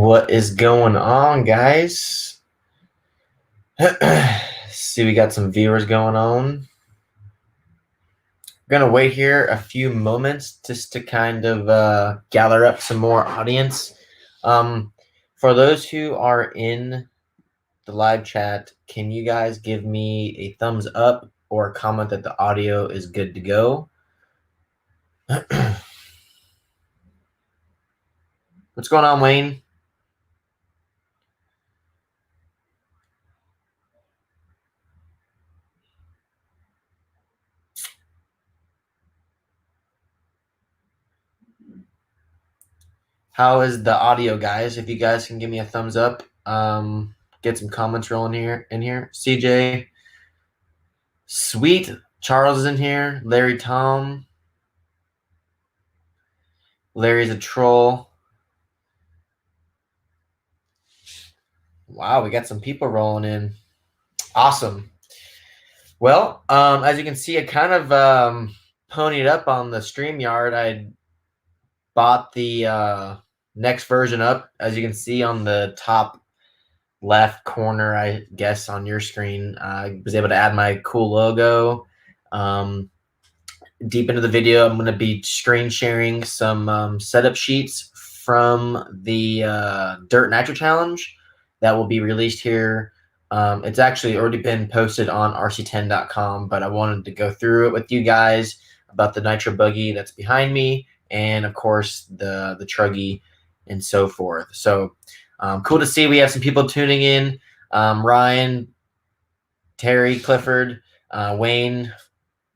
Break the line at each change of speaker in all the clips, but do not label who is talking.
What is going on, guys? See, we got some viewers going on. We're going to wait here a few moments just to kind of gather up some more audience. For those who are in the live chat, can you guys give me a thumbs up or a comment that the audio is good to go? What's going on, Wayne? How is the audio, guys? If you guys can give me a thumbs up, get some comments rolling here. CJ, sweet. Charles is in here. Larry Tom. Larry's a troll. Wow, we got some people rolling in. Awesome. Well, as you can see, I kind of ponied up on the StreamYard. I bought the next version up. As you can see on the top left corner, I guess, on your screen, I was able to add my cool logo. Deep into the video, I'm going to be screen sharing some setup sheets from the Dirt Nitro challenge that will be released here. It's actually already been posted on rc10.com, but I wanted to go through it with you guys about the Nitro buggy that's behind me, and of course the truggy and so forth. So cool to see we have some people tuning in. Ryan, Terry, Clifford, Wayne.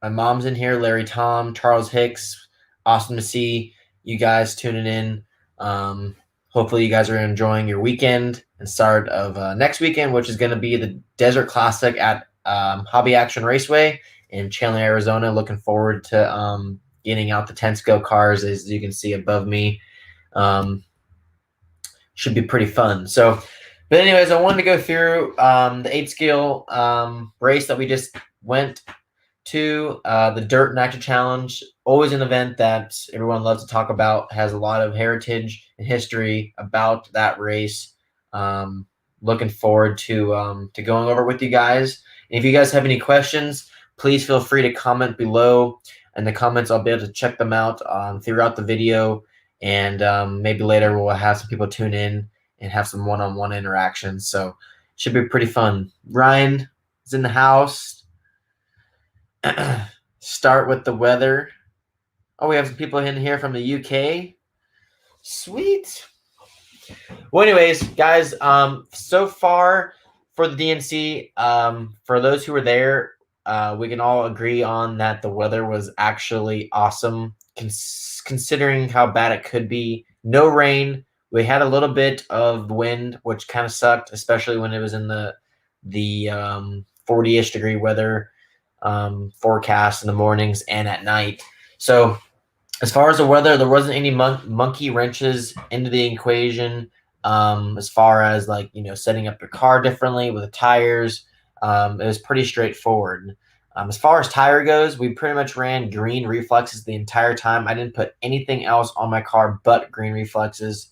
My mom's in here, Larry Tom, Charles Hicks. Awesome to see you guys tuning in. Hopefully you guys are enjoying your weekend and start of next weekend, which is going to be the Desert Classic at Hobby Action Raceway in Chandler, Arizona. Looking forward to getting out the Tensco cars, as you can see above me. Should be pretty fun. So, but anyways, I wanted to go through the 8-skill race that we just went to, the Dirt Nitro Challenge. Always an event that everyone loves to talk about, has a lot of heritage and history about that race. Looking forward to going over it with you guys. And if you guys have any questions, please feel free to comment below. In the comments, I'll be able to check them out throughout the video. And maybe later we'll have some people tune in and have some one-on-one interactions. So it should be pretty fun. Ryan is in the house. Start with the weather. Oh, we have some people in here from the UK. Sweet. Well, anyways, guys, so far for the DNC, for those who were there, we can all agree on that the weather was actually awesome, considering how bad it could be. No rain. We had a little bit of wind, which kind of sucked, especially when it was in the 40-ish degree weather forecast in the mornings and at night. So as far as the weather, there wasn't any monkey wrenches into the equation. As far as, like, setting up your car differently with the tires, it was pretty straightforward. As far as tire goes, we pretty much ran green reflexes the entire time. I didn't put anything else on my car but green reflexes.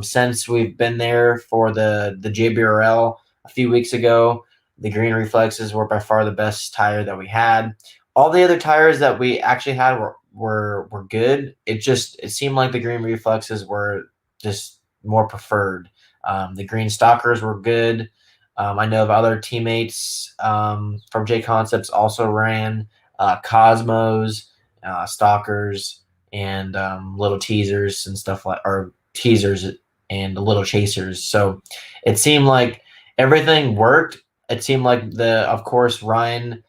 Since we've been there for the JBRL a few weeks ago, the green reflexes were by far the best tire that we had. All the other tires that we actually had were good. It seemed like the green reflexes were just more preferred. The green stalkers were good. I know of other teammates from J Concepts also ran Cosmos, stalkers, and little teasers and stuff or teasers and little chasers. So it seemed like everything worked. It seemed like of course, Ryan,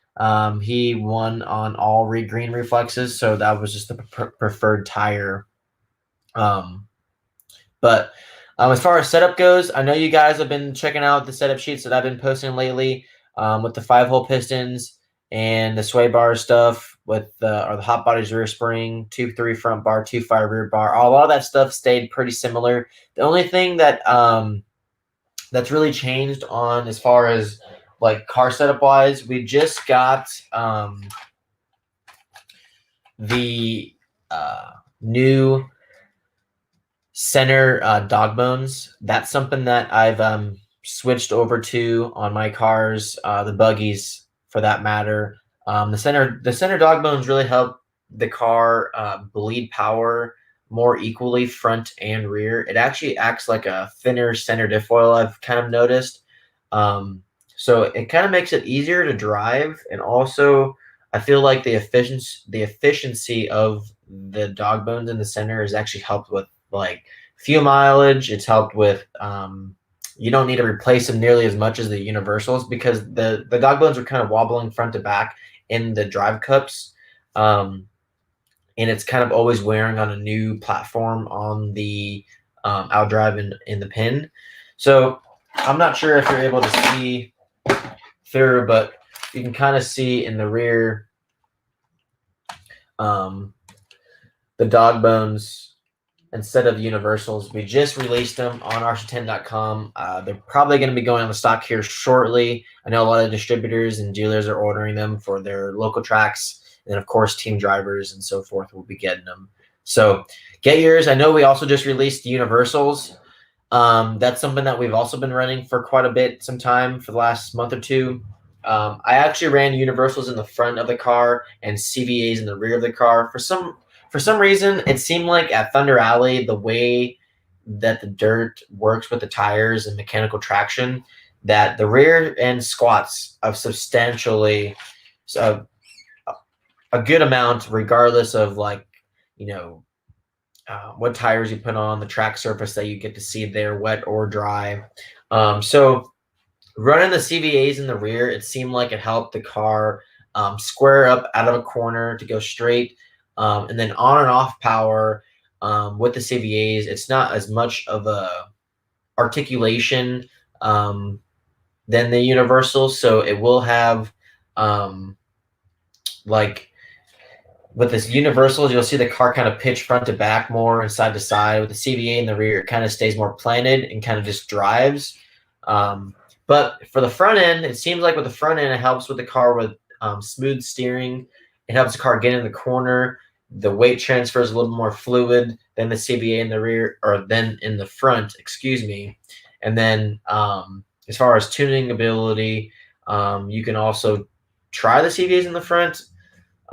he won on all green reflexes, so that was just the preferred tire. But as far as setup goes, I know you guys have been checking out the setup sheets that I've been posting lately with the 5-hole pistons and the sway bar stuff with the hot bodies rear spring, 2-3 front bar, 2-5 rear bar. All of that stuff stayed pretty similar. The only thing that that's really changed on as far as like car setup wise, we just got the new center dog bones. That's something that I've switched over to on my cars, the buggies for that matter. The center dog bones really help the car bleed power more equally front and rear. It actually acts like a thinner center diff oil, I've kind of noticed. So it kind of makes it easier to drive, and also I feel like the efficiency of the dog bones in the center has actually helped with like fuel mileage. It's helped with you don't need to replace them nearly as much as the universals, because the dog bones are kind of wobbling front to back in the drive cups. And it's kind of always wearing on a new platform on the outdrive in the pin. So I'm not sure if you're able to see through, but you can kind of see in the rear the dog bones instead of universals. We just released them on rc10.com. They're probably going to be going on the stock here shortly. I know a lot of distributors and dealers are ordering them for their local tracks. And of course, team drivers and so forth will be getting them. So get yours. I know we also just released the universals. That's something that we've also been running for quite a bit, some time for the last month or two. I actually ran universals in the front of the car and CVAs in the rear of the car. For some reason, it seemed like at Thunder Alley, the way that the dirt works with the tires and mechanical traction, that the rear end squats of substantially a good amount, regardless of like, what tires you put on, the track surface that you get to see there, wet or dry. So running the CVAs in the rear, it seemed like it helped the car square up out of a corner to go straight. And then on and off power with the CVAs, it's not as much of a articulation than the universals. So it will have like with this universals, you'll see the car kind of pitch front to back more and side to side. With the CVA in the rear, it kind of stays more planted and kind of just drives. But for the front end, it seems like with the front end, it helps with the car with smooth steering. It helps the car get in the corner. The weight transfer is a little more fluid than the CVA in the rear, or than in the front, excuse me. And then as far as tuning ability, you can also try the CVAs in the front.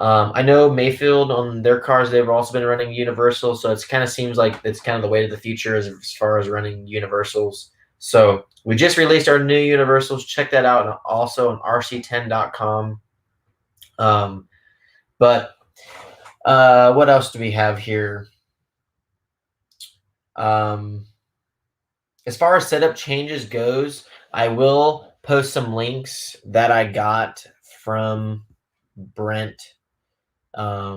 I know Mayfield on their cars, they've also been running universals, so it kind of seems like it's kind of the way to the future as far as running universals. So we just released our new universals. Check that out, and also on rc10.com. But what else do we have here? As far as setup changes goes, I will post some links that I got from Brent. I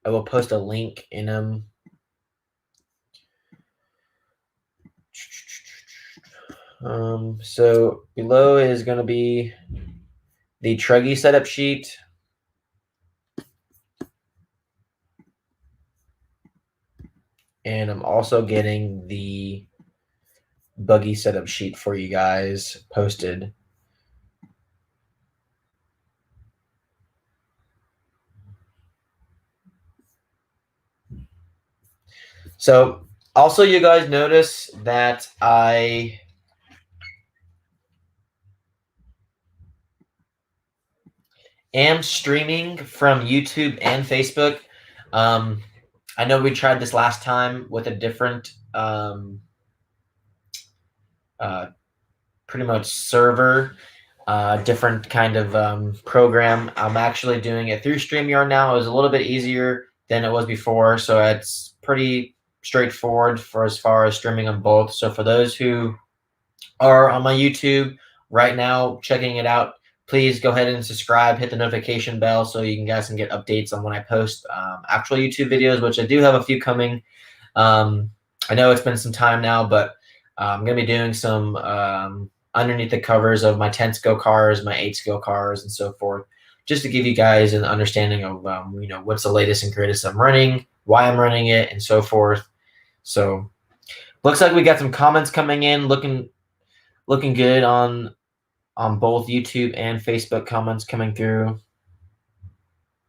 will post a link in them. So below is going to be the Truggy setup sheet. And I'm also getting the buggy setup sheet for you guys posted. So also, you guys notice that I am streaming from YouTube and Facebook. I know we tried this last time with a different pretty much server, different kind of program. I'm actually doing it through StreamYard now. It was a little bit easier than it was before, so it's pretty straightforward for as far as streaming on both. So for those who are on my YouTube right now checking it out, please go ahead and subscribe, hit the notification bell so you guys can get updates on when I post actual YouTube videos, which I do have a few coming. I know it's been some time now, but I'm going to be doing some underneath the covers of my 10-skill cars, my 8-skill cars, and so forth, just to give you guys an understanding of what's the latest and greatest I'm running, why I'm running it, and so forth. So looks like we got some comments coming in, looking good on both YouTube and Facebook, comments coming through.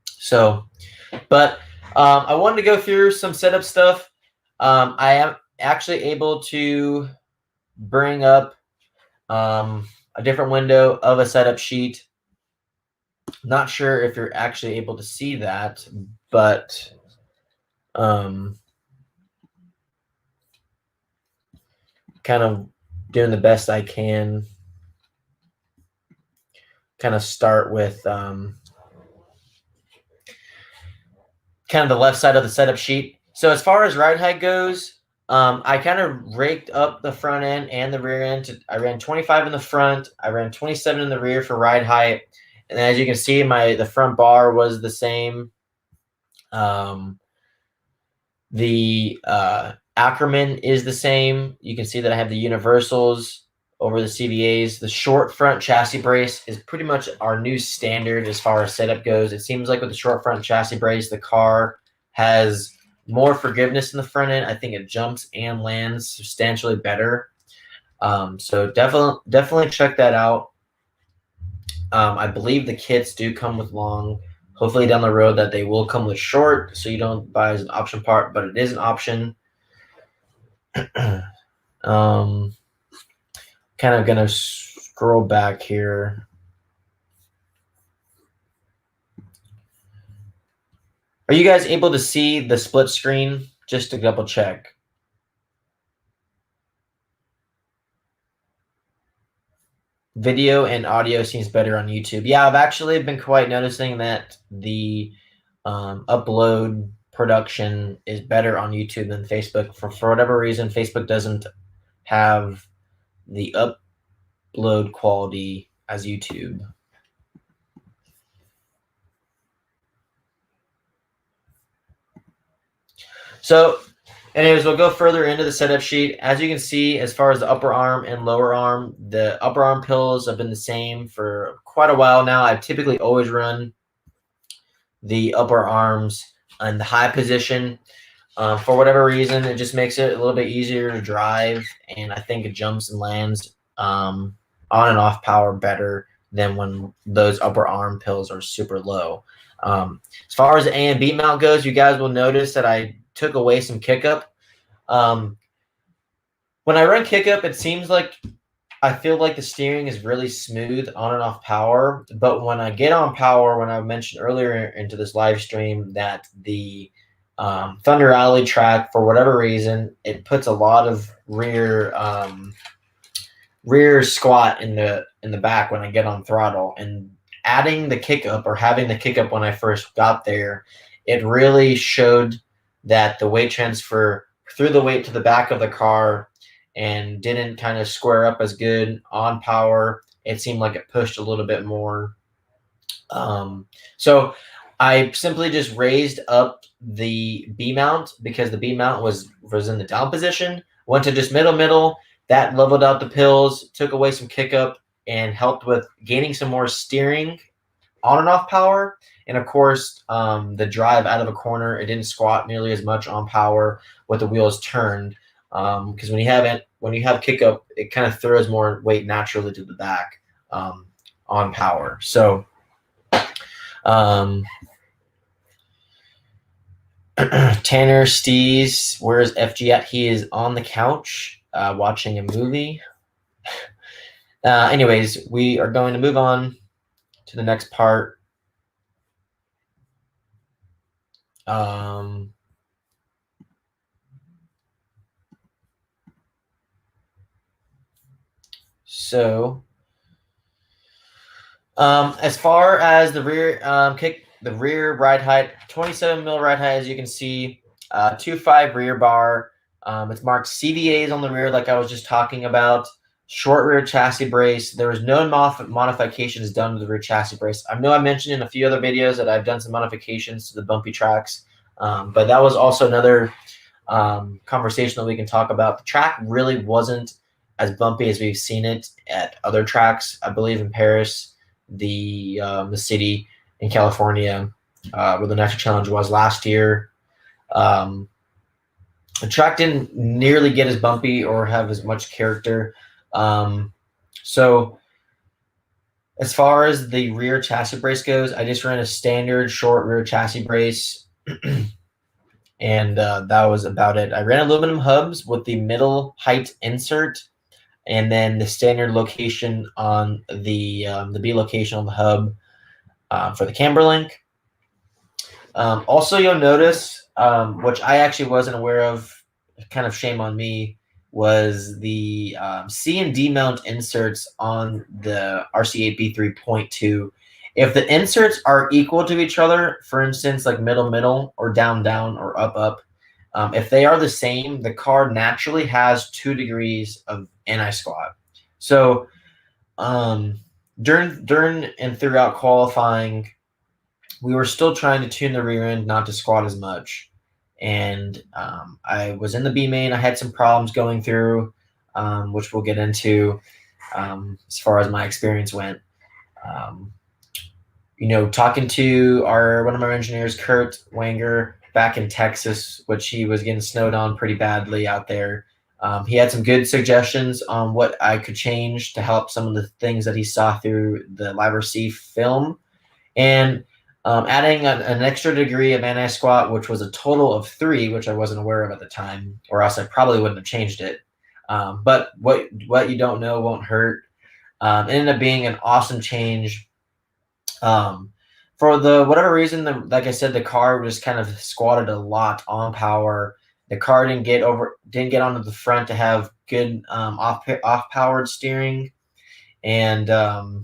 So, but I wanted to go through some setup stuff. I am actually able to bring up a different window of a setup sheet. Not sure if you're actually able to see that, but kind of doing the best I can. Kind of start with kind of the left side of the setup sheet. So as far as ride height goes, I kind of raked up the front end and the rear end. I ran 25 in the front. I ran 27 in the rear for ride height. And as you can see, the front bar was the same. The Ackerman is the same. You can see that I have the universals over the CVAs. The short front chassis brace is pretty much our new standard as far as setup goes. It seems like with the short front chassis brace, the car has more forgiveness in the front end. I think it jumps and lands substantially better. So definitely check that out. I believe the kits do come with long. Hopefully down the road that they will come with short, so you don't buy as an option part, but it is an option. Kind of gonna scroll back here. Are you guys able to see the split screen? Just to double check. Video and audio seems better on YouTube. Yeah, I've actually been quite noticing that the upload production is better on YouTube than Facebook. For whatever reason, Facebook doesn't have the upload quality as YouTube. So anyways, we'll go further into the setup sheet. As you can see, as far as the upper arm and lower arm, the upper arm pills have been the same for quite a while now. I've typically always run the upper arms in the high position. For whatever reason, it just makes it a little bit easier to drive, and I think it jumps and lands on and off power better than when those upper arm pills are super low. As far as the A and B mount goes, you guys will notice that I took away some kick up. When I run kick up, it seems like I feel like the steering is really smooth on and off power. But when I get on power, when I mentioned earlier into this live stream that the Thunder Alley track, for whatever reason, it puts a lot of rear squat in the back when I get on throttle. And adding the kick up or having the kick up when I first got there, it really showed that the weight transfer threw the weight to the back of the car and didn't kind of square up as good on power. It seemed like it pushed a little bit more. So I simply just raised up the B mount because the B mount was in the down position, went to just middle. That leveled out the pills, took away some kick up, and helped with gaining some more steering on and off power. And of course, the drive out of a corner, it didn't squat nearly as much on power with the wheels turned. Because when you have kick up, it kind of throws more weight naturally to the back on power. So Tanner Stees, where's FG at? He is on the couch watching a movie. Anyways, we are going to move on to the next part. So as far as the rear the rear ride height, 27 mil ride height, as you can see, 2.5 rear bar. It's marked CVAs on the rear, like I was just talking about. Short rear chassis brace. There was no modifications done to the rear chassis brace. I know I mentioned in a few other videos that I've done some modifications to the bumpy tracks, but that was also another conversation that we can talk about. The track really wasn't as bumpy as we've seen it at other tracks. I believe in Paris, the city in California, where the Nitro Challenge was last year. The track didn't nearly get as bumpy or have as much character. So as far as the rear chassis brace goes, I just ran a standard short rear chassis brace. and that was about it. I ran aluminum hubs with the middle height insert, and then the standard location on the B location on the hub for the camber link. Also, you'll notice, which I actually wasn't aware of, kind of shame on me, was the C and D mount inserts on the RC8B3.2. If the inserts are equal to each other, for instance, like middle, or down, or up, if they are the same, the car naturally has 2 degrees of anti-squat. So during and throughout qualifying, we were still trying to tune the rear end not to squat as much. And I was in the B main. I had some problems going through, which we'll get into as far as my experience went. Talking to one of our engineers, Kurt Wanger, back in Texas, which he was getting snowed on pretty badly out there. He had some good suggestions on what I could change to help some of the things that he saw through the LiveRC film. And adding an extra degree of anti-squat, which was a total of 3, which I wasn't aware of at the time, or else I probably wouldn't have changed it. But what you don't know won't hurt. It ended up being an awesome change. For whatever reason, like I said, the car just kind of squatted a lot on power. The car didn't get onto the front to have good off powered steering, and that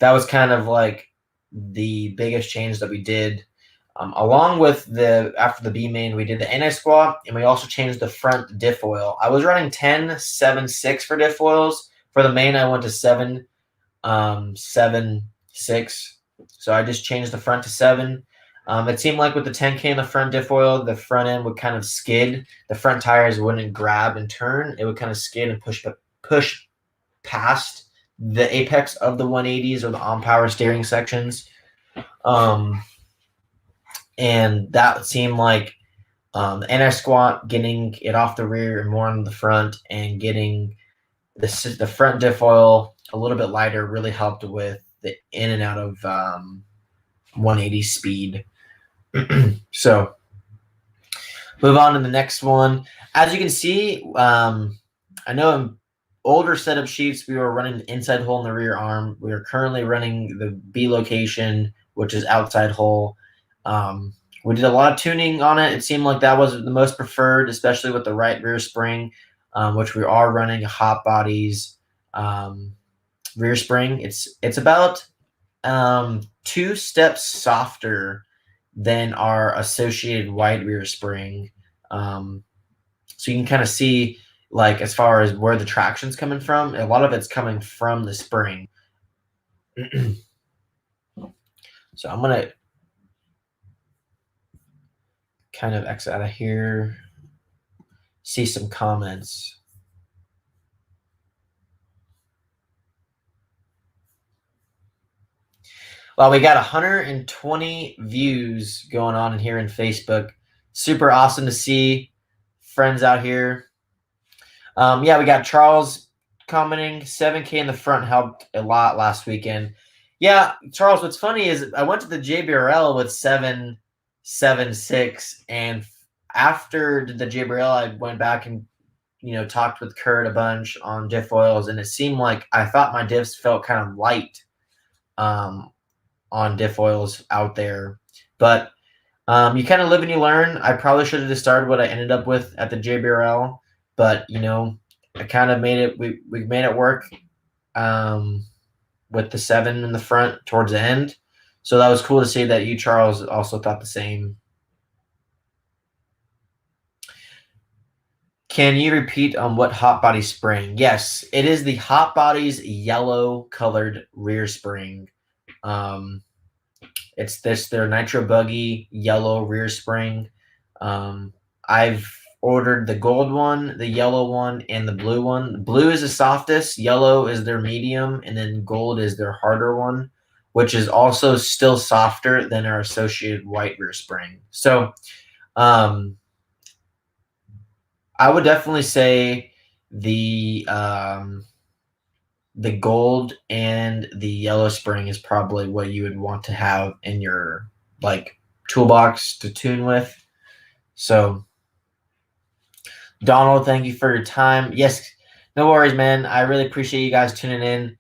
was kind of like the biggest change that we did. Along with after the B main, we did the anti-squat, and we also changed the front diff oil. I was running 10, 7, 6 for diff oils. For the main, I went to 7, 7, 6. So I just changed the front to 7. It seemed like with the 10K in the front diff oil, the front end would kind of skid. The front tires wouldn't grab and turn. It would kind of skid and push past the apex of the 180s or the on-power steering sections. And that seemed like the anti-squat, getting it off the rear and more on the front, and getting the front diff oil a little bit lighter really helped with the in and out of 180 speed. So move on to the next one. As you can see, I know in older setup sheets we were running the inside hole in the rear arm. We are currently running the B location, which is outside hole. We did a lot of tuning on it. It seemed like that was the most preferred, especially with the right rear spring, which we are running a Hot Bodies rear spring. It's about 2 steps softer than our associated wide rear spring. So you can kind of see, like, as far as where the traction's coming from, a lot of it's coming from the spring. So I'm going to kind of exit out of here, see some comments. Well, we got 120 views going on in here in Facebook. Super awesome to see friends out here. Yeah, we got Charles commenting, 7K in the front helped a lot last weekend. Yeah, Charles, what's funny is I went to the JBRL with 7.76, and after the JBRL, I went back and talked with Kurt a bunch on diff oils, and it seemed like I thought my diffs felt kind of light on diff oils out there. But you kind of live and you learn. I probably should have just started what I ended up with at the JBRL, but I kind of made it. We made it work with the 7 in the front towards the end. So that was cool to see that you, Charles, also thought the same. Can you repeat on what Hot Body spring? Yes, it is the Hot Body's yellow colored rear spring. It's their Nitro Buggy yellow rear spring. I've ordered the gold one, the yellow one, and the blue one. The blue is the softest, yellow is their medium, and then gold is their harder one, which is also still softer than our associated white rear spring. So I would definitely say the gold and the yellow spring is probably what you would want to have in your toolbox to tune with. So, Donald, thank you for your time. Yes, no worries, man. I really appreciate you guys tuning in.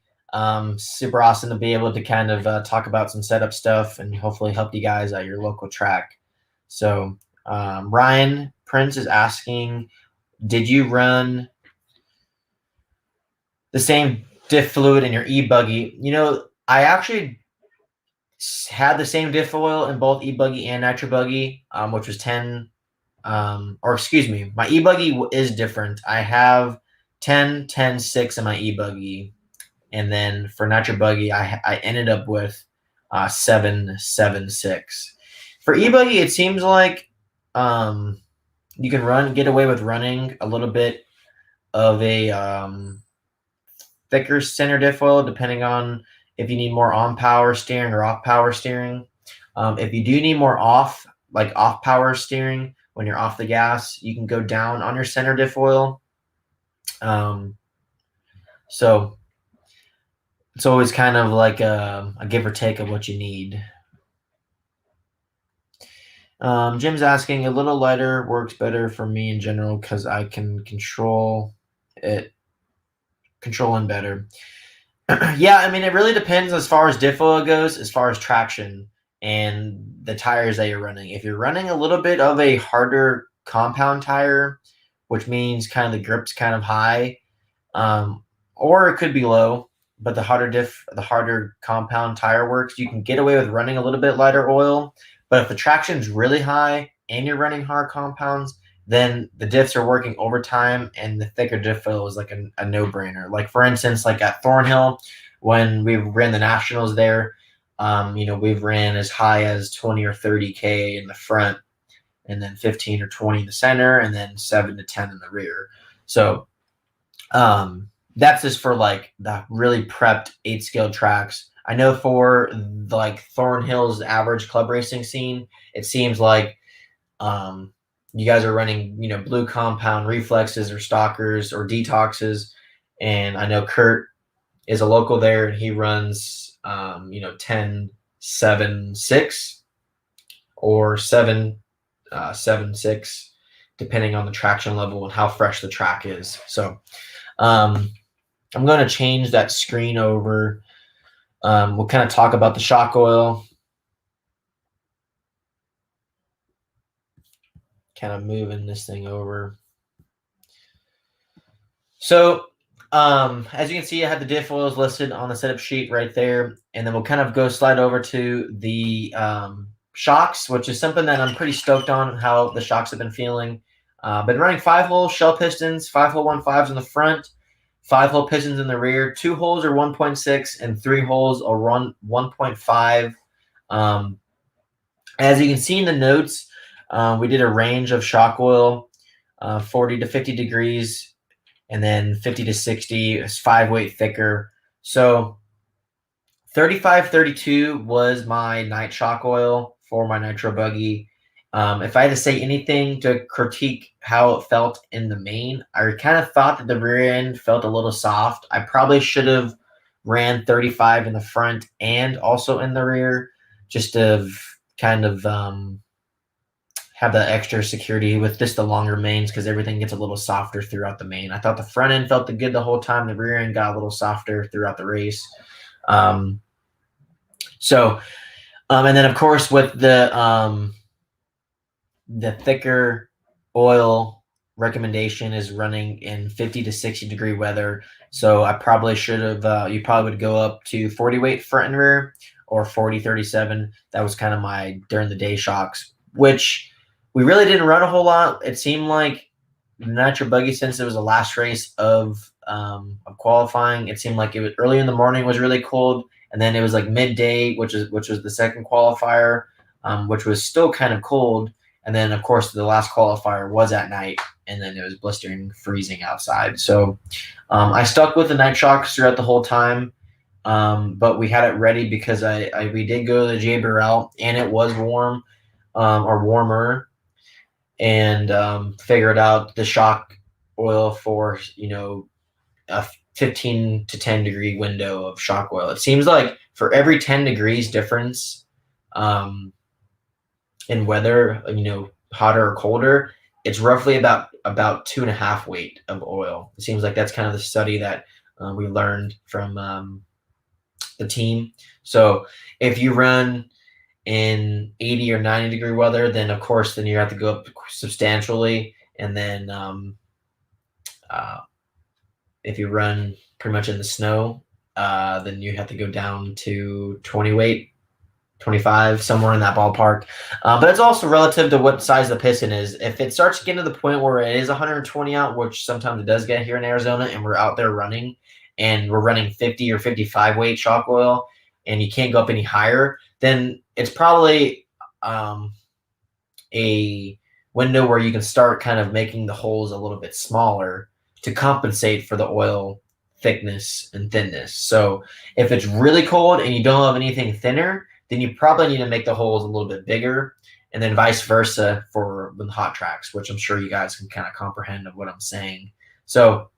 Super awesome to be able to kind of talk about some setup stuff and hopefully help you guys at your local track. So, Ryan Prince is asking, did you run the same diff fluid in your e-buggy? You know, I actually had the same diff oil in both e-buggy and nitro buggy, which was 10, or excuse me, my e-buggy is different. I have 10, 10, 6 in my e-buggy. And then for nitro buggy, I ended up with 7, 7, 6. For e-buggy, it seems like you can get away with running a little bit of a thicker center diff oil, depending on if you need more on power steering or off power steering. If you do need more off power steering when you're off the gas, you can go down on your center diff oil. So it's always kind of like a give or take of what you need. Jim's asking, a little lighter works better for me in general because I can control it better. Yeah, I mean, it really depends as far as diff oil goes, as far as traction and the tires that you're running. If you're running a little bit of a harder compound tire, which means kind of the grip's kind of high, or it could be low, but the harder compound tire works, you can get away with running a little bit lighter oil. But if the traction's really high and you're running hard compounds, then the diffs are working overtime and the thicker diff oil is like a no-brainer. Like for instance, like at Thornhill, when we ran the nationals there, we've ran as high as 20 or 30K in the front and then 15 or 20 in the center and then 7 to 10 in the rear. So that's just for like the really prepped 8-scale tracks. I know for like Thornhill's average club racing scene, it seems like you guys are running, blue compound reflexes or stalkers or detoxes. And I know Kurt is a local there and he runs, 10, 7, 6 or 7, 7, 6, depending on the traction level and how fresh the track is. So I'm going to change that screen over. We'll kind of talk about the shock oil. Kind of moving this thing over. So as you can see, I have the diff oils listed on the setup sheet right there. And then we'll kind of slide over to the shocks, which is something that I'm pretty stoked on how the shocks have been feeling. Been running 5-hole shell pistons, 5-hole 1.5s in the front, 5-hole pistons in the rear. 2 holes are 1.6 and 3 holes are 1.5. As you can see in the notes, we did a range of shock oil, 40 to 50 degrees, and then 50 to 60 is 5-weight thicker. So 3532 was my night shock oil for my nitro buggy. If I had to say anything to critique how it felt in the main, I kind of thought that the rear end felt a little soft. I probably should have ran 35 in the front and also in the rear, just to kind of have that extra security with just the longer mains, because everything gets a little softer throughout the main. I thought the front end felt good the whole time. The rear end got a little softer throughout the race. And then of course with the thicker oil recommendation is running in 50 to 60 degree weather. So I probably should have, you probably would go up to 40 weight front and rear or 40-37. That was kind of my during the day shocks, which we really didn't run a whole lot. It seemed like the nitro buggy, since it was the last race of qualifying, it seemed like it was early in the morning was really cold, and then it was like midday, which was the second qualifier, which was still kind of cold, and then of course the last qualifier was at night, and then it was blistering, freezing outside. So I stuck with the night shocks throughout the whole time, but we had it ready because we did go to the J Burrell and it was warm or warmer. And figured out the shock oil for, a 15 to 10 degree window of shock oil. It seems like for every 10 degrees difference in weather, hotter or colder, it's roughly about 2.5 weight of oil. It seems like that's kind of the study that we learned from the team. So if you run in 80 or 90 degree weather, then of course, then you have to go up substantially. And then if you run pretty much in the snow, then you have to go down to 20 weight, 25, somewhere in that ballpark. But it's also relative to what size the piston is. If it starts getting to the point where it is 120 out, which sometimes it does get here in Arizona, and we're out there running, and we're running 50 or 55 weight shock oil, and you can't go up any higher, then it's probably a window where you can start kind of making the holes a little bit smaller to compensate for the oil thickness and thinness. So if it's really cold and you don't have anything thinner, then you probably need to make the holes a little bit bigger, and then vice versa for the hot tracks, which I'm sure you guys can kind of comprehend of what I'm saying. So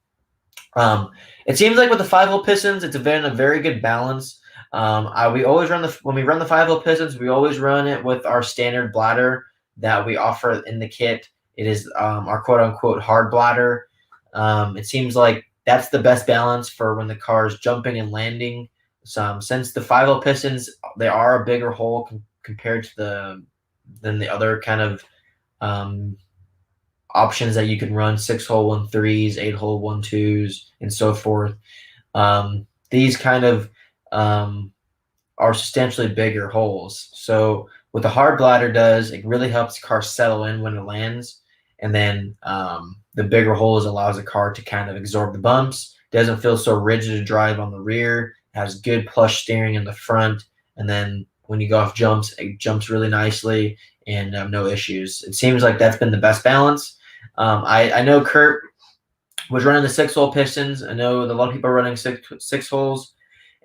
it seems like with the 5-hole pistons, it's been a very good balance. We always run when we run the 5-hole pistons, we always run it with our standard bladder that we offer in the kit. It is our quote-unquote hard bladder. It seems like that's the best balance for when the car is jumping and landing. Since the 5-hole pistons, they are a bigger hole compared to than the other kind of options that you can run, 6-hole 1.3s, 8-hole 1.2s, and so forth. These kind of are substantially bigger holes. So what the hard bladder does, it really helps the car settle in when it lands. And then the bigger holes allows the car to kind of absorb the bumps. Doesn't feel so rigid to drive on the rear. Has good plush steering in the front. And then when you go off jumps, it jumps really nicely and no issues. It seems like that's been the best balance. I know Kurt was running the 6-hole pistons. I know a lot of people are running six holes.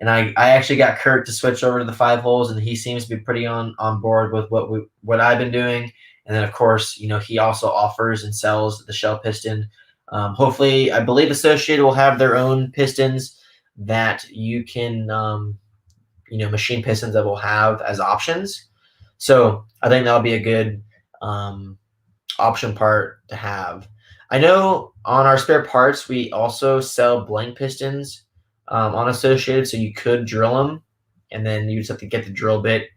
And I actually got Kurt to switch over to the 5 holes, and he seems to be pretty on board with what I've been doing. And then, of course, he also offers and sells the shell piston. Hopefully, I believe Associated will have their own pistons that you can, machine pistons that will have as options. So I think that'll be a good option part to have. I know on our spare parts, we also sell blank pistons on Associated, so you could drill them, and then you just have to get the drill bit.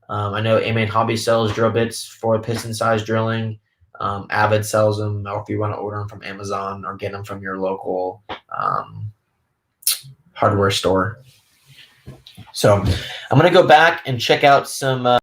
I know A-Main Hobby sells drill bits for piston size drilling. Avid sells them, or if you want to order them from Amazon or get them from your local hardware store. So I'm going to go back and check out some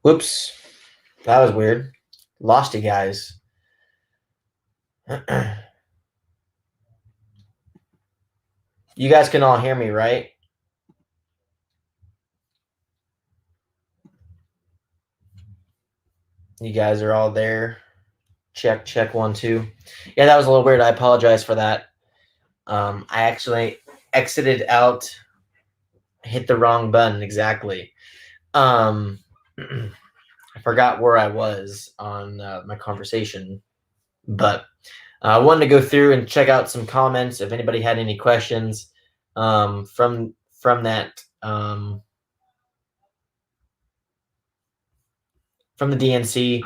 whoops, that was weird. Lost you guys. You guys can all hear me, right? You guys are all there. Check 1 2. Yeah, that was a little weird. I apologize for that. I actually exited out, hit the wrong button exactly. I forgot where I was on my conversation, but I wanted to go through and check out some comments if anybody had any questions from that from the DNC.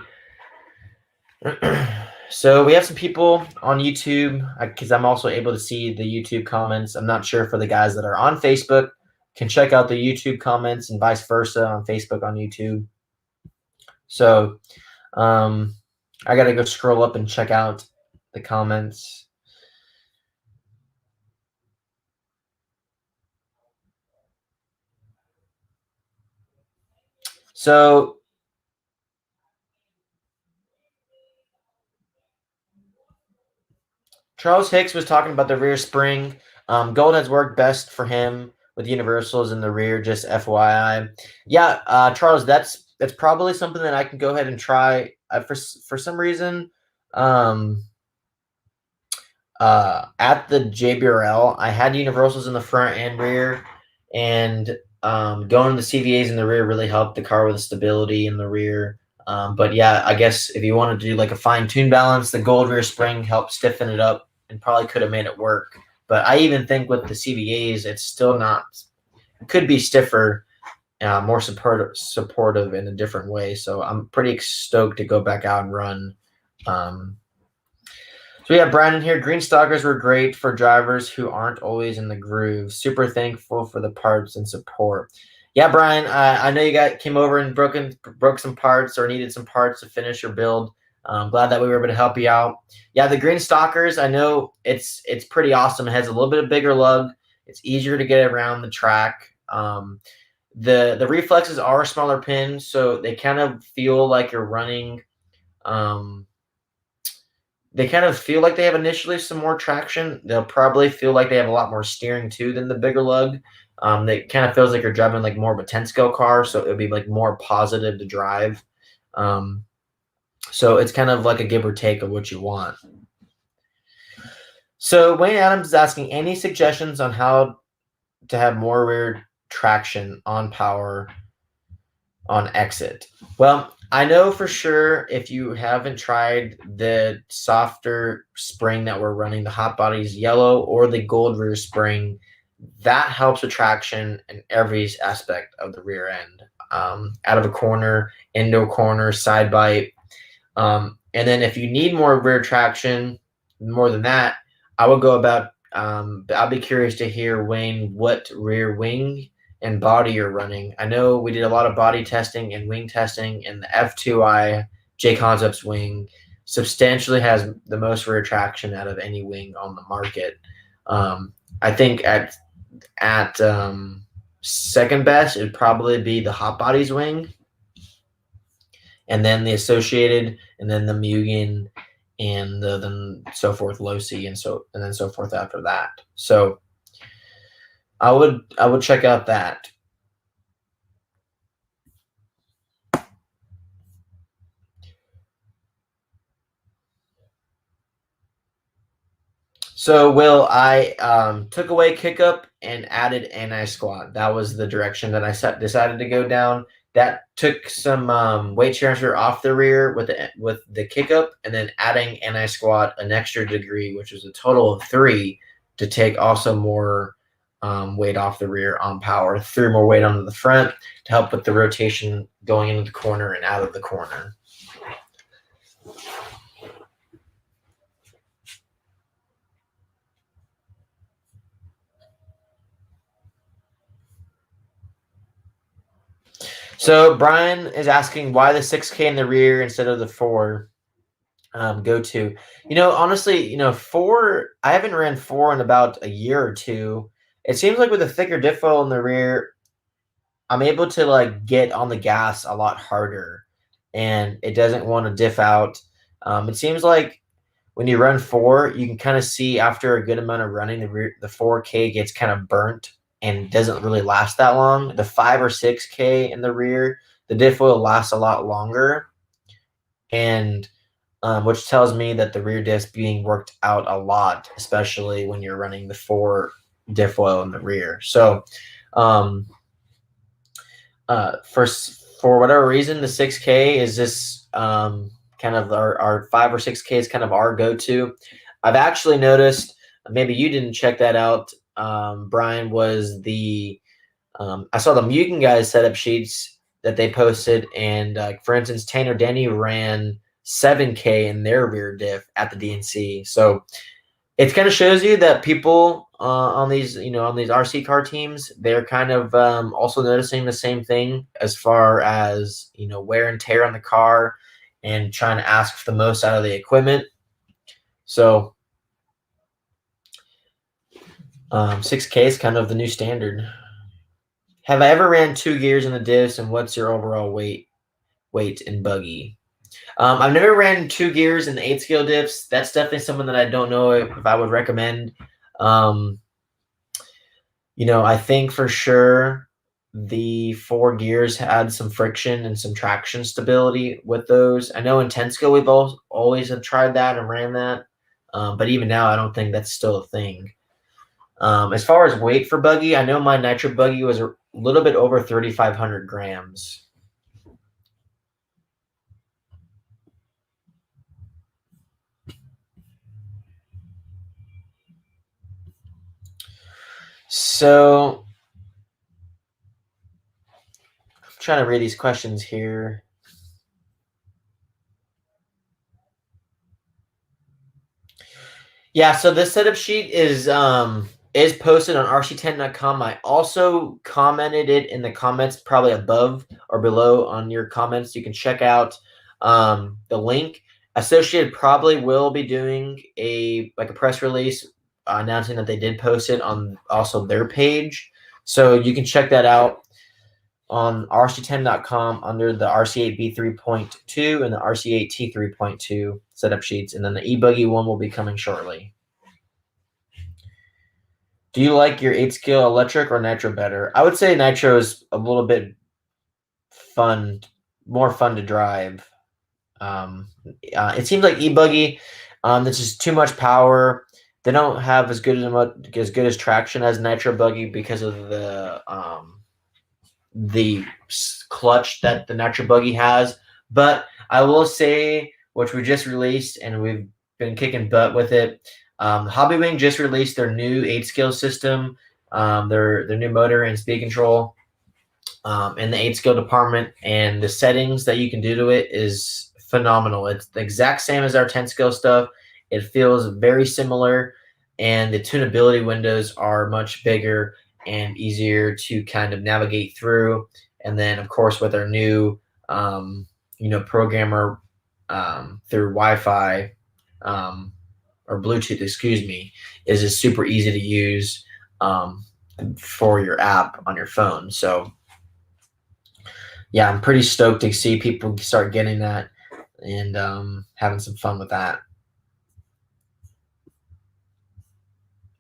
So we have some people on YouTube, because I'm also able to see the YouTube comments. I'm not sure for the guys that are on Facebook can check out the YouTube comments, and vice versa on Facebook, on YouTube. So I got to go scroll up and check out the comments. So Charles Hicks was talking about the rear spring. Gold has worked best for him with universals in the rear, just FYI. Yeah, Charles, that's that's probably something that I can go ahead and try. For some reason, at the JBRL, I had universals in the front and rear, and going to the CVAs in the rear really helped the car with the stability in the rear. But yeah, I guess if you want to do like a fine tune balance, the gold rear spring helped stiffen it up and probably could have made it work. But I even think with the CVAs, it's still not. It could be stiffer, more supportive in a different way. So I'm pretty stoked to go back out and run. So yeah, Brandon here. Green stalkers were great for drivers who aren't always in the groove. Super thankful for the parts and support. Yeah, Brian, I know you came over and broke some parts or needed some parts to finish your build. I'm glad that we were able to help you out. Yeah, the green stalkers, I know it's pretty awesome. It has a little bit of bigger lug. It's easier to get around the track. The reflexes are a smaller pin, so they kind of feel like you're running. They kind of feel like they have initially some more traction. They'll probably feel like they have a lot more steering too than the bigger lug. It kind of feels like you're driving like more of a 10-scale car, so it would be like more positive to drive. So it's kind of like a give or take of what you want. So Wayne Adams is asking, any suggestions on how to have more rear traction on power on exit? Well, I know for sure if you haven't tried the softer spring that we're running, the Hot Bodies yellow or the gold rear spring, that helps with traction in every aspect of the rear end. Out of a corner, into a corner, side bite. And then if you need more rear traction, more than that, I would go about, I'll be curious to hear, Wayne, what rear wing and body you're running. I know we did a lot of body testing and wing testing, and the F2i J Concepts wing substantially has the most rear traction out of any wing on the market. I think at second best, it'd probably be the Hot Bodies wing, and then the Associated, and then the Mugen, and then so forth, Losi, and then so forth after that. So I would check out that. So Will, I took away kick up and added anti-squat. That was the direction that I decided to go down. That took some weight transfer off the rear with the kick up, and then adding anti-squat an extra degree, which was a total of 3, to take also more weight off the rear on power. 3 more weight onto the front to help with the rotation going into the corner and out of the corner. So Brian is asking why the 6K in the rear instead of the 4 go to. Honestly, 4, I haven't ran 4 in about a year or two. It seems like with a thicker diff oil in the rear, I'm able to like get on the gas a lot harder, and it doesn't want to diff out. It seems like when you run 4, you can kind of see after a good amount of running, the 4K gets kind of burnt and doesn't really last that long. The 5 or 6K in the rear, the diff oil lasts a lot longer, and which tells me that the rear diff being worked out a lot, especially when you're running the 4 diff oil in the rear. So for whatever reason, the 6K is this kind of our 5 or 6K is kind of our go-to. I've actually noticed, maybe you didn't check that out, Brian, was I saw the Mugen guys setup sheets that they posted, and for instance, Tanner Denny ran 7K in their rear diff at the DNC. So it kind of shows you that people on these RC car teams, they're kind of also noticing the same thing as far as wear and tear on the car and trying to ask for the most out of the equipment. So 6K is kind of the new standard. Have I ever ran 2 gears in the diffs, and what's your overall weight in buggy? I've never ran 2 gears in the 8-scale diffs. That's definitely something that I don't know if I would recommend. I think for sure the 4 gears had some friction and some traction stability with those. I know in Tensko we've always have tried that and ran that, but even now I don't think that's still a thing. As far as weight for buggy, I know my Nitro buggy was a little bit over 3,500 grams. So I'm trying to read these questions here. Yeah, so this setup sheet is posted on rc10.com. I also commented it in the comments, probably above or below on your comments. You can check out the link. Associated probably will be doing a press release announcing that they did post it on also their page. So you can check that out on rc10.com under the RC8B 3.2 and the RC8T 3.2 setup sheets. And then the e-buggy one will be coming shortly. Do you like your 8-scale electric or nitro better? I would say nitro is a little bit more fun to drive. It seems like e-buggy, that's just too much power. They don't have as good as traction as nitro buggy because of the clutch that the nitro buggy has. But I will say, which we just released and we've been kicking butt with it. Hobbywing just released their new 8-scale system, their new motor and speed control in the 8-scale department, and the settings that you can do to it is phenomenal. It's the exact same as our 10-scale stuff. It feels very similar, and the tunability windows are much bigger and easier to kind of navigate through. And then, of course, with our new, programmer through Wi-Fi or Bluetooth, excuse me, is just super easy to use for your app on your phone. So, yeah, I'm pretty stoked to see people start getting that and having some fun with that.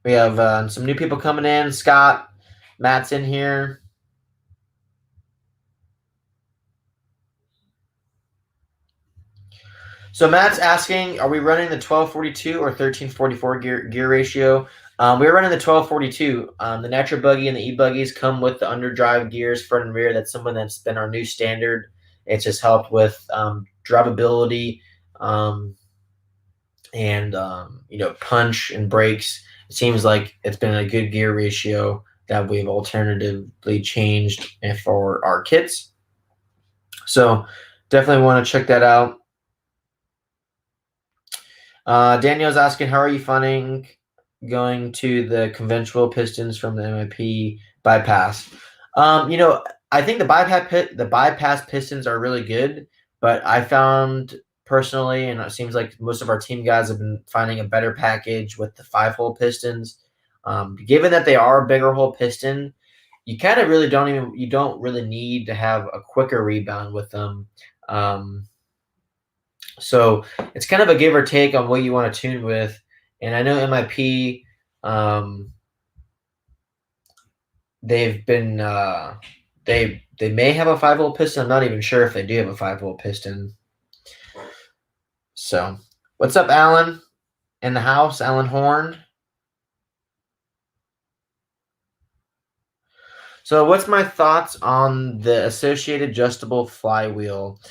We have some new people coming in. Scott, Matt's in here. So Matt's asking, are we running the 1242 or 1344 gear ratio? We're running the 1242. The Nitro buggy and the e-buggies come with the underdrive gears, front and rear. That's something that's been our new standard. It's just helped with drivability and punch and brakes. It seems like it's been a good gear ratio that we've alternatively changed for our kits. So definitely want to check that out. Daniel's asking, how are you finding going to the conventional pistons from the MIP bypass? I think the bypass pistons are really good, but I found personally, and it seems like most of our team guys have been finding a better package with the 5-hole pistons. Given that they are a bigger hole piston, you kind of really don't really need to have a quicker rebound with them. So it's kind of a give or take on what you want to tune with. And I know MIP, they've been they may have a 5-hole piston. I'm not even sure if they do have a 5-hole piston. So what's up, Alan? In the house, Alan Horn. So what's my thoughts on the associated adjustable flywheel?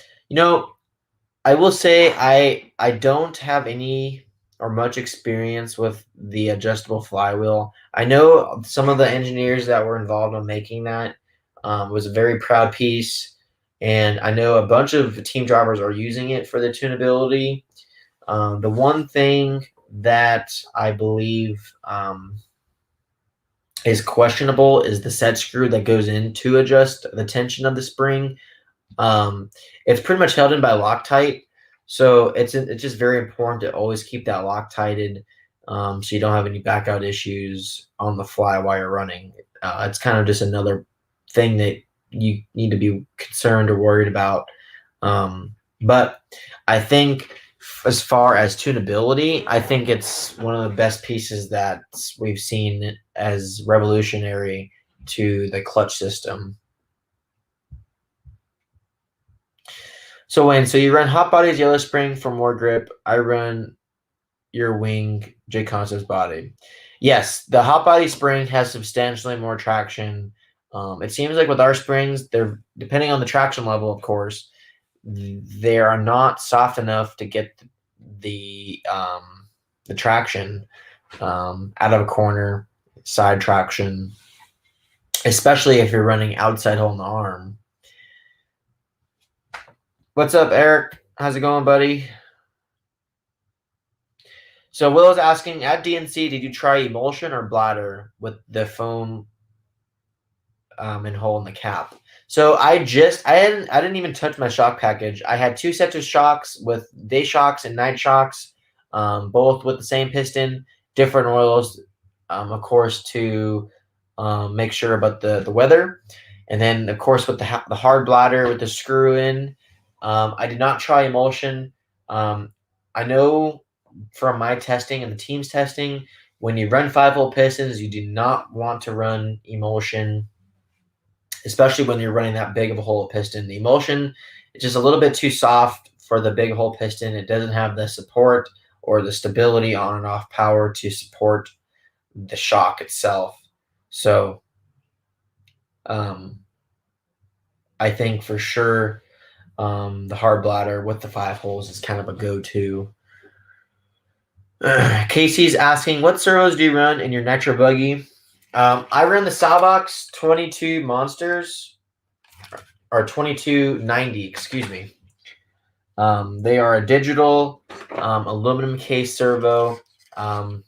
I will say I don't have any or much experience with the adjustable flywheel. I know some of the engineers that were involved in making that was a very proud piece, and I know a bunch of team drivers are using it for the tunability. The one thing that I believe is questionable is the set screw that goes in to adjust the tension of the spring. It's pretty much held in by Loctite, so it's just very important to always keep that Loctited, so you don't have any back out issues on the fly while you're running. It's kind of just another thing that you need to be concerned or worried about. But I think as far as tunability, I think it's one of the best pieces that we've seen as revolutionary to the clutch system. So Wayne, so you run Hot Body's Yellow Spring for more grip. I run your Wing J Concepts body. Yes, the Hot Body spring has substantially more traction. It seems like with our springs, they're depending on the traction level, of course, they are not soft enough to get the traction out of a corner, side traction, especially if you're running outside hole in the arm. What's up, Eric? How's it going, buddy? So Willow's asking, at DNC, did you try emulsion or bladder with the foam and hole in the cap? So I didn't even touch my shock package. I had 2 sets of shocks with day shocks and night shocks, both with the same piston, different oils, of course, to make sure about the weather. And then, of course, with the hard bladder with the screw in. I did not try emulsion. I know from my testing and the team's testing, when you run 5-hole pistons, you do not want to run emulsion, especially when you're running that big of a hole piston. The emulsion is just a little bit too soft for the big hole piston. It doesn't have the support or the stability on and off power to support the shock itself. So I think for sure the hard bladder with the 5 holes is kind of a go-to. Casey's asking, what servos do you run in your Nitro buggy? I run the Salvox 22 Monsters, or 2290, excuse me. They are a digital aluminum case servo, and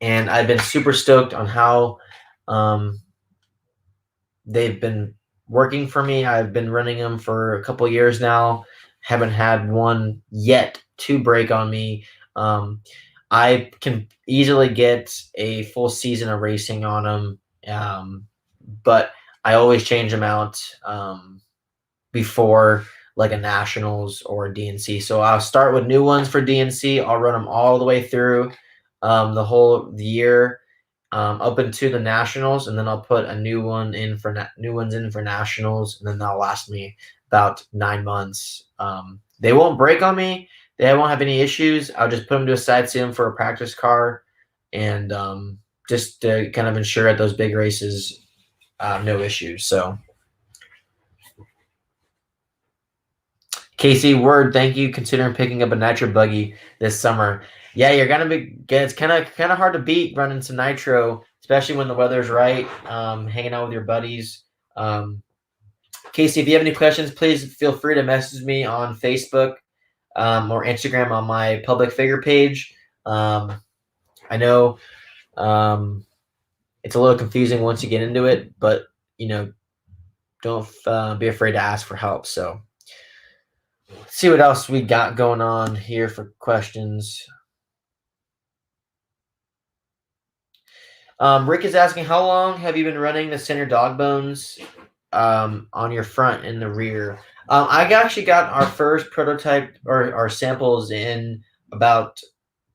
I've been super stoked on how they've been working for me. I've been running them for a couple years now. Haven't had one yet to break on me. I can easily get a full season of racing on them, but I always change them out before like a nationals or a DNC. So I'll start with new ones for DNC. I'll run them all the way through the whole year up into the nationals, and then I'll put a new one in for new ones in for nationals, and then that'll last me about 9 months. They won't break on me. They won't have any issues. I'll just put them to a side sim for a practice car, and just to kind of ensure at those big races, no issues. So, Casey, word, thank you. Considering picking up a Nitro buggy this summer. Yeah, you're gonna be. It's kind of hard to beat running some Nitro, especially when the weather's right. Hanging out with your buddies. Casey, if you have any questions, please feel free to message me on Facebook or Instagram on my public figure page. I know it's a little confusing once you get into it, but don't be afraid to ask for help. So let's see what else we got going on here for questions. Rick is asking, how long have you been running the center dog bones on your front and the rear? I actually got our first prototype or our samples in about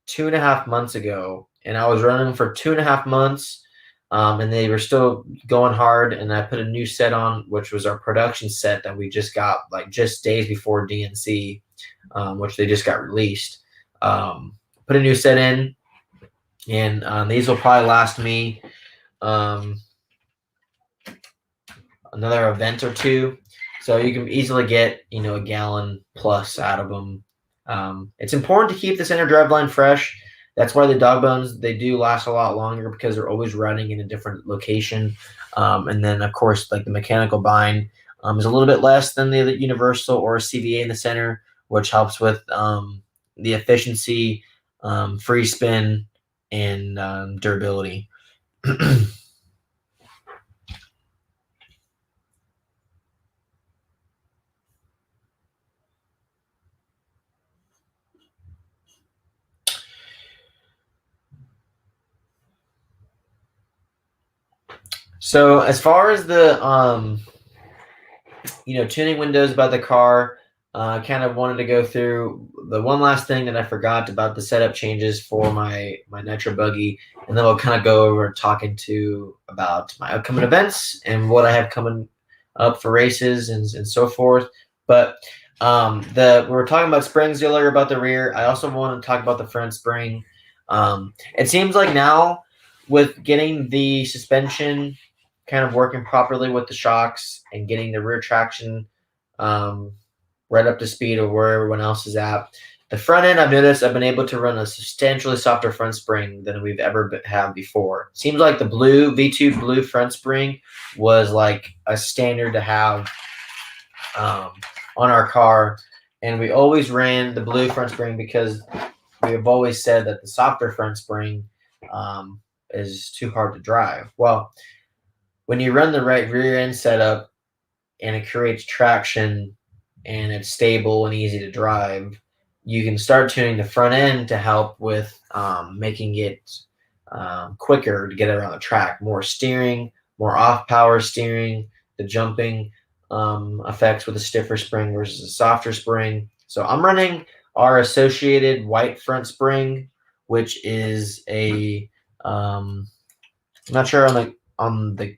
2.5 months ago, and I was running them for 2.5 months, and they were still going hard. And I put a new set on, which was our production set that we just got like just days before DNC, which they just got released. Put a new set in, and these will probably last me another event or two. So you can easily get, a gallon plus out of them. It's important to keep the center driveline fresh. That's why the dog bones, they do last a lot longer because they're always running in a different location. And then, of course, like the mechanical bind is a little bit less than the universal or CVA in the center, which helps with the efficiency, free spin, and durability. So as far as the tuning windows about the car, I kind of wanted to go through the one last thing that I forgot about the setup changes for my Nitro buggy, and then we'll kind of go over talking about my upcoming events and what I have coming up for races and so forth. But We were talking about springs earlier about the rear. I also want to talk about the front spring. It seems like now with getting the suspension kind of working properly with the shocks and getting the rear traction right up to speed of where everyone else is at. The front end, I've noticed I've been able to run a substantially softer front spring than we've ever had before. Seems like the blue V2 blue front spring was like a standard to have on our car, and we always ran the blue front spring because we have always said that the softer front spring is too hard to drive. Well, when you run the right rear end setup and it creates traction and it's stable and easy to drive, you can start tuning the front end to help with making it quicker to get around the track. More steering, more off-power steering, the jumping effects with a stiffer spring versus a softer spring. So I'm running our associated white front spring, which is a I'm not sure on the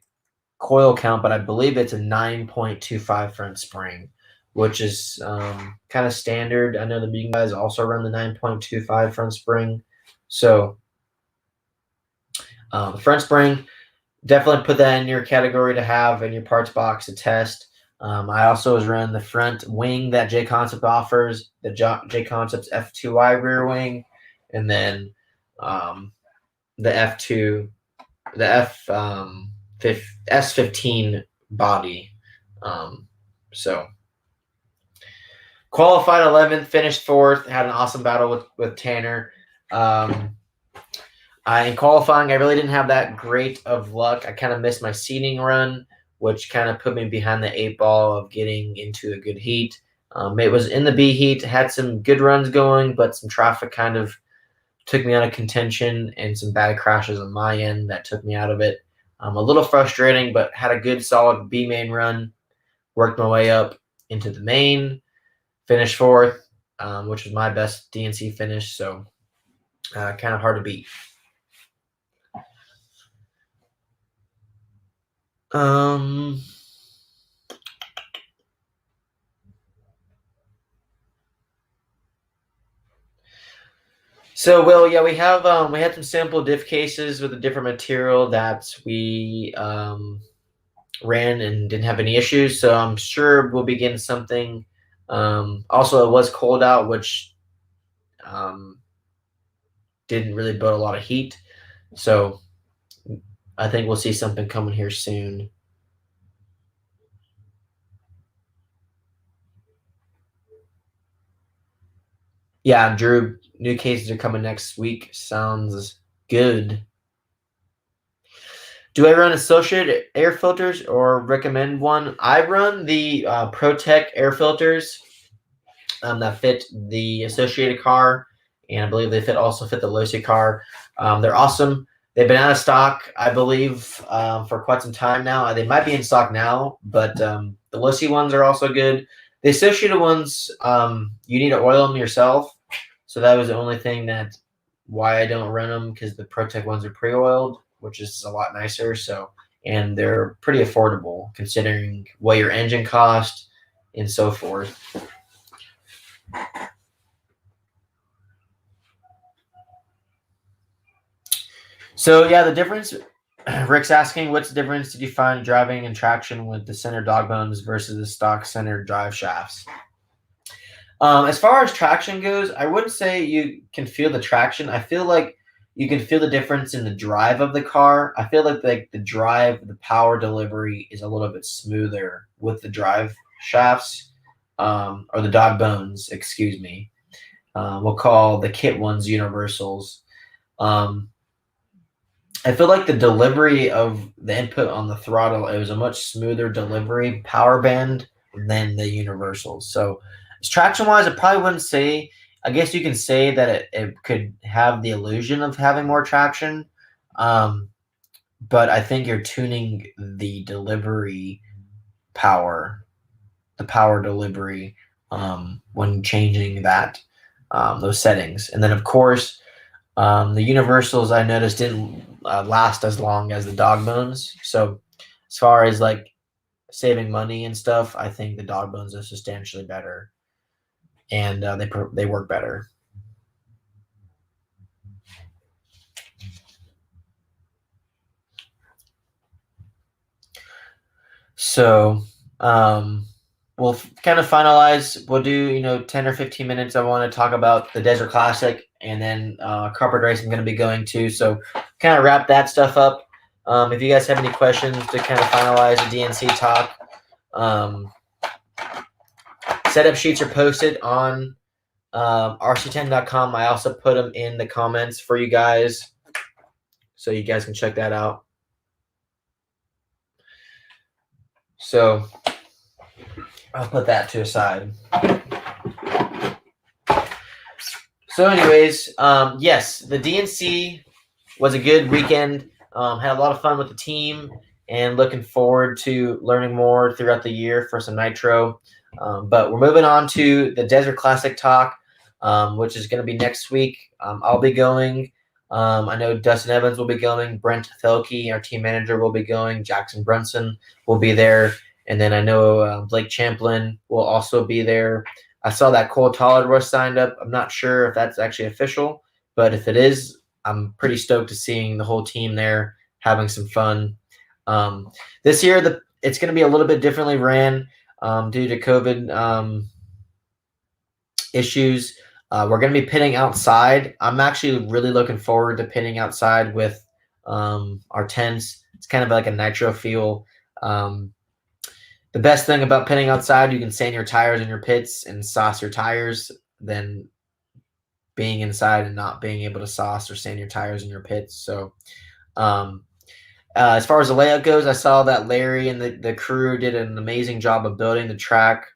coil count, but I believe it's a 9.25 front spring, which is kind of standard. I know the big guys also run the 9.25 front spring. So the front spring, definitely put that in your category to have in your parts box to test. I also was running the front wing that J Concept offers, the J Concept's F2i rear wing, and then the F2, the S15 body. So qualified 11th, finished 4th, had an awesome battle with Tanner. In qualifying, I really didn't have that great of luck. I kind of missed my seeding run, which kind of put me behind the 8 ball of getting into a good heat. It was in the B heat, had some good runs going, but some traffic kind of took me out of contention and some bad crashes on my end that took me out of it. A little frustrating, but had a good solid B main run, worked my way up into the main, finished 4th, which was my best DNC finish, so kind of hard to beat. So, Will, yeah, we had some sample diff cases with a different material that we ran and didn't have any issues. So I'm sure we'll be getting something. Also, it was cold out, which didn't really build a lot of heat. So I think we'll see something coming here soon. Yeah, Drew, new cases are coming next week. Sounds good. Do I run associated air filters or recommend one? I run the ProTech air filters that fit the associated car, and I believe they also fit the Losi car. They're awesome. They've been out of stock, I believe, for quite some time now. They might be in stock now, but the Losi ones are also good. The associated ones, you need to oil them yourself. So that was the only thing that why I don't run them, because the ProTech ones are pre-oiled, which is a lot nicer. So, and they're pretty affordable considering what your engine cost and so forth. So yeah, the difference. Rick's asking, what's the difference did you find driving and traction with the center dog bones versus the stock center drive shafts? As far as traction goes, I wouldn't say you can feel the traction. I feel like you can feel the difference in the drive of the car. I feel like the drive, the power delivery is a little bit smoother with the drive shafts, or the dog bones, excuse me. We'll call the kit ones universals. I feel like the delivery of the input on the throttle, it was a much smoother delivery power band than the universals. So traction wise, I probably wouldn't say, I guess you can say that it could have the illusion of having more traction. But I think you're tuning the delivery power, the power delivery, when changing that, those settings. And then of course, the universals I noticed didn't last as long as the dog bones. So as far as like saving money and stuff, I think the dog bones are substantially better. and they work better. So we'll kind of finalize. We'll do 10 or 15 minutes. I want to talk about the Desert Classic, and then carpet race I'm going to be going to. So kind of wrap that stuff up. If you guys have any questions to kind of finalize the DNC talk, setup sheets are posted on rc10.com. I also put them in the comments for you guys, so you guys can check that out. So I'll put that to a side. So anyways, yes, the DNC was a good weekend. Had a lot of fun with the team, and looking forward to learning more throughout the year for some Nitro. But we're moving on to the Desert Classic talk, which is going to be next week. I'll be going. I know Dustin Evans will be going. Brent Thelke, our team manager, will be going. Jackson Brunson will be there. And then I know Blake Champlin will also be there. I saw that Cole Tollard was signed up. I'm not sure if that's actually official, but if it is, I'm pretty stoked to seeing the whole team there having some fun. This year, it's going to be a little bit differently ran due to COVID issues. We're going to be pitting outside. I'm actually really looking forward to pitting outside with our tents. It's kind of like a nitro feel. The best thing about pitting outside, you can sand your tires in your pits and sauce your tires than being inside and not being able to sauce or sand your tires in your pits. So as far as the layout goes, I saw that Larry and the crew did an amazing job of building the track.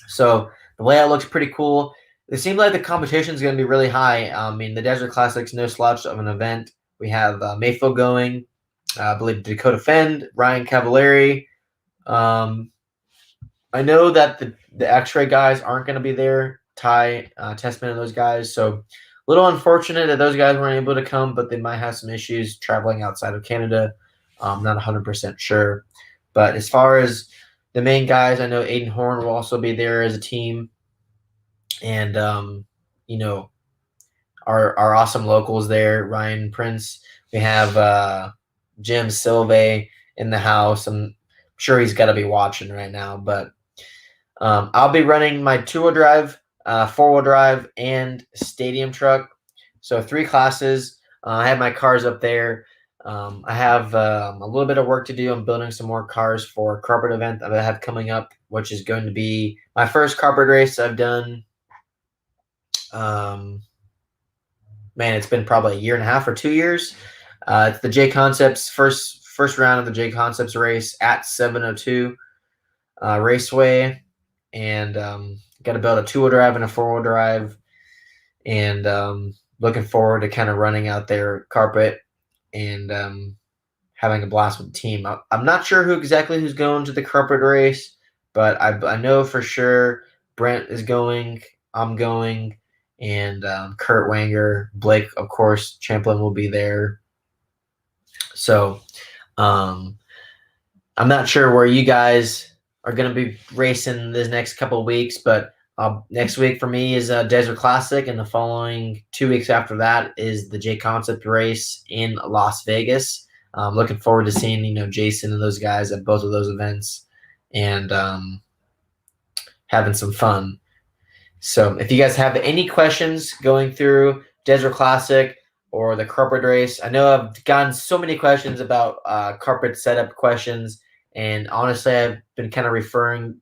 So the layout looks pretty cool. It seems like the competition is going to be really high. I mean, the Desert Classic's no slouch of an event. We have Mayfield going, I believe Dakota Fend, Ryan Cavallari. I know that the X-Ray guys aren't going to be there. Ty Testman and those guys. So a little unfortunate that those guys weren't able to come, but they might have some issues traveling outside of Canada. I'm not 100% sure. But as far as the main guys, I know Aiden Horn will also be there as a team. And, our awesome locals there, Ryan Prince. We have Jim Silve in the house. I'm sure he's got to be watching right now. But I'll be running my two-wheel drive, four-wheel drive, and stadium truck. So 3 classes. I have my cars up there. I have a little bit of work to do. I'm building some more cars for a carpet event that I have coming up, which is going to be my first carpet race I've done. It's been probably a year and a half or 2 years. It's the J Concepts first round of the J Concepts race at 702 Raceway, and got to build a 2-wheel drive and a 4-wheel drive, and looking forward to kind of running out there carpet and having a blast with the team. I'm not sure who's going to the carpet race, but I know for sure Brent is going, I'm going, and Kurt Wanger, Blake, of course, Champlin will be there. So I'm not sure where you guys are going to be racing this next couple of weeks, but next week for me is a Desert Classic, and the following 2 weeks after that is the J Concept race in Las Vegas. Looking forward to seeing Jason and those guys at both of those events, and having some fun. So if you guys have any questions going through Desert Classic or the carpet race, I know I've gotten so many questions about carpet setup questions, and honestly, I've been kind of referring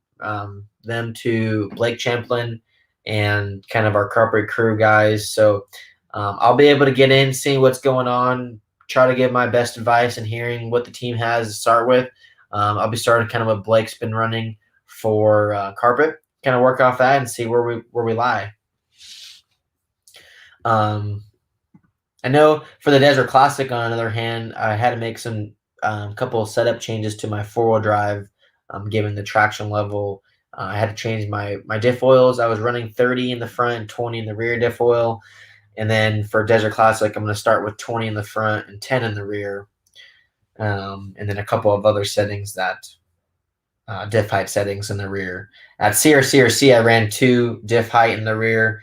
them to Blake Champlin and kind of our carpet crew guys. So I'll be able to get in, see what's going on, try to give my best advice and hearing what the team has to start with. I'll be starting kind of what Blake's been running for carpet, kind of work off that and see where we lie. I know for the Desert Classic, on the other hand, I had to make some couple of setup changes to my 4-wheel drive, given the traction level. I had to change my diff oils. I was running 30 in the front and 20 in the rear diff oil. And then for Desert Classic, I'm going to start with 20 in the front and 10 in the rear. And then a couple of other settings that diff height settings in the rear. At CRC, I ran 2 diff height in the rear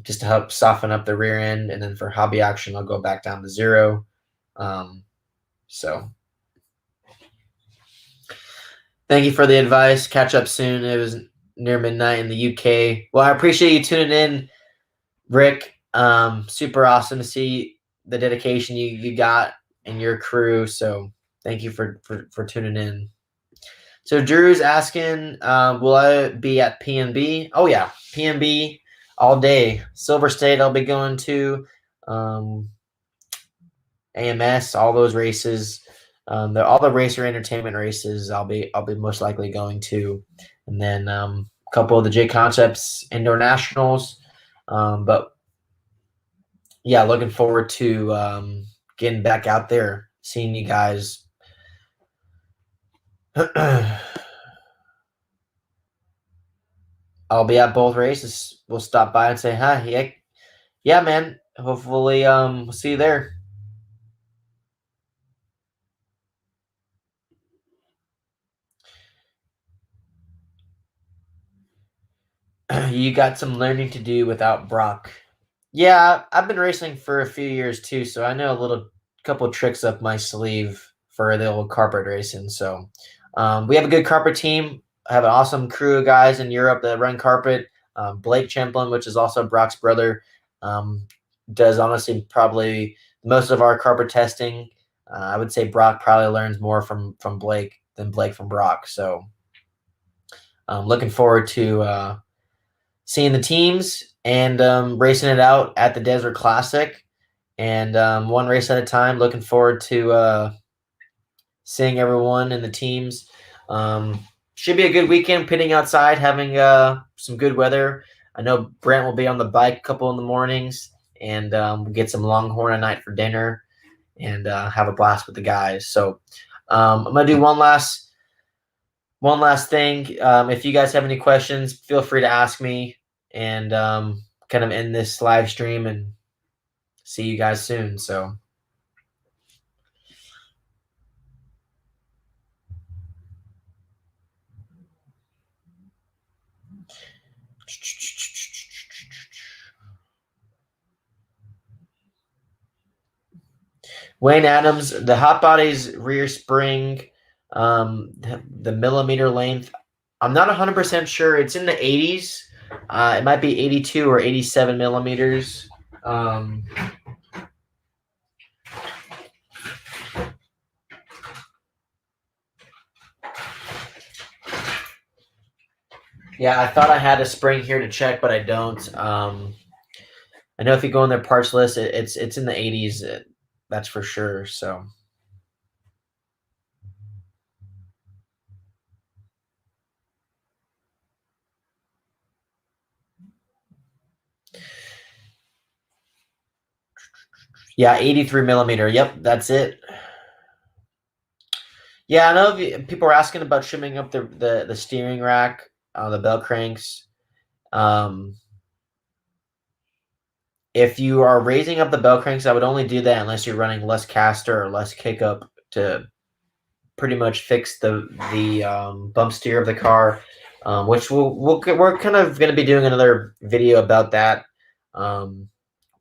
just to help soften up the rear end. And then for hobby action, I'll go back down to 0. So thank you for the advice. Catch up soon. It was near midnight in the UK. Well, I appreciate you tuning in, Rick. Super awesome to see the dedication you got and your crew. So thank you for tuning in. So Drew's asking, will I be at PNB? Oh yeah, PNB all day. Silver State I'll be going to. AMS, all those races. All the racer entertainment races I'll be most likely going to. And then a couple of the J Concepts indoor nationals. But yeah, looking forward to getting back out there, seeing you guys. I'll be at both races. We'll stop by and say hi. Yeah, man. Hopefully, we'll see you there. You got some learning to do without Brock. Yeah, I've been racing for a few years too, so I know a couple tricks up my sleeve for the old carpet racing. So we have a good carpet team. I have an awesome crew of guys in Europe that run carpet. Blake Champlin, which is also Brock's brother, does honestly probably most of our carpet testing. I would say Brock probably learns more from Blake than Blake from Brock. So I'm looking forward to seeing the teams and racing it out at the Desert Classic, and one race at a time. Looking forward to seeing everyone in the teams. Should be a good weekend pitting outside, having some good weather. I know Brent will be on the bike a couple in the mornings, and we'll get some Longhorn at night for dinner and have a blast with the guys. So I'm going to do one last thing. If you guys have any questions, feel free to ask me, and kind of end this live stream and see you guys soon. So Wayne Adams, the hot body's rear spring, the millimeter length, I'm not 100% sure. It's in the 80s. It might be 82 or 87 millimeters. Yeah, I thought I had a spring here to check, but I don't. I know if you go on their parts list, it's in the 80s. That's for sure. So. Yeah, 83 millimeter. Yep, that's it. Yeah, I know people are asking about trimming up the steering rack, the bell cranks. If you are raising up the bell cranks, I would only do that unless you're running less caster or less kick up to pretty much fix the bump steer of the car, which we're kind of going to be doing another video about that.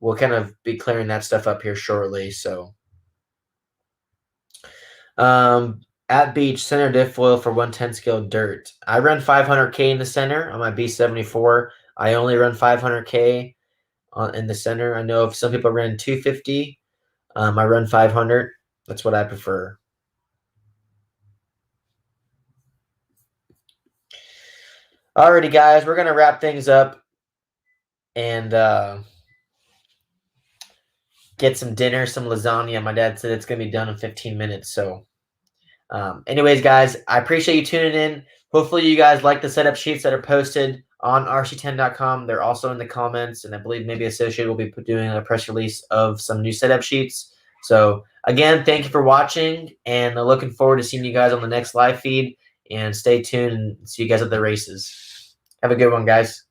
We'll kind of be clearing that stuff up here shortly. So at beach, center diff foil for 110 scale dirt. I run 500K in the center on my B74. I only run 500K in the center. I know if some people run 250, I run 500. That's what I prefer. Alrighty, guys, we're going to wrap things up and get some dinner, some lasagna. My dad said it's going to be done in 15 minutes. So anyways, guys, I appreciate you tuning in. Hopefully you guys like the setup sheets that are posted on rc10.com. They're also in the comments, and I believe maybe Associated will be doing a press release of some new setup sheets. So again, thank you for watching, and looking forward to seeing you guys on the next live feed. And stay tuned and see you guys at the races. Have a good one, guys.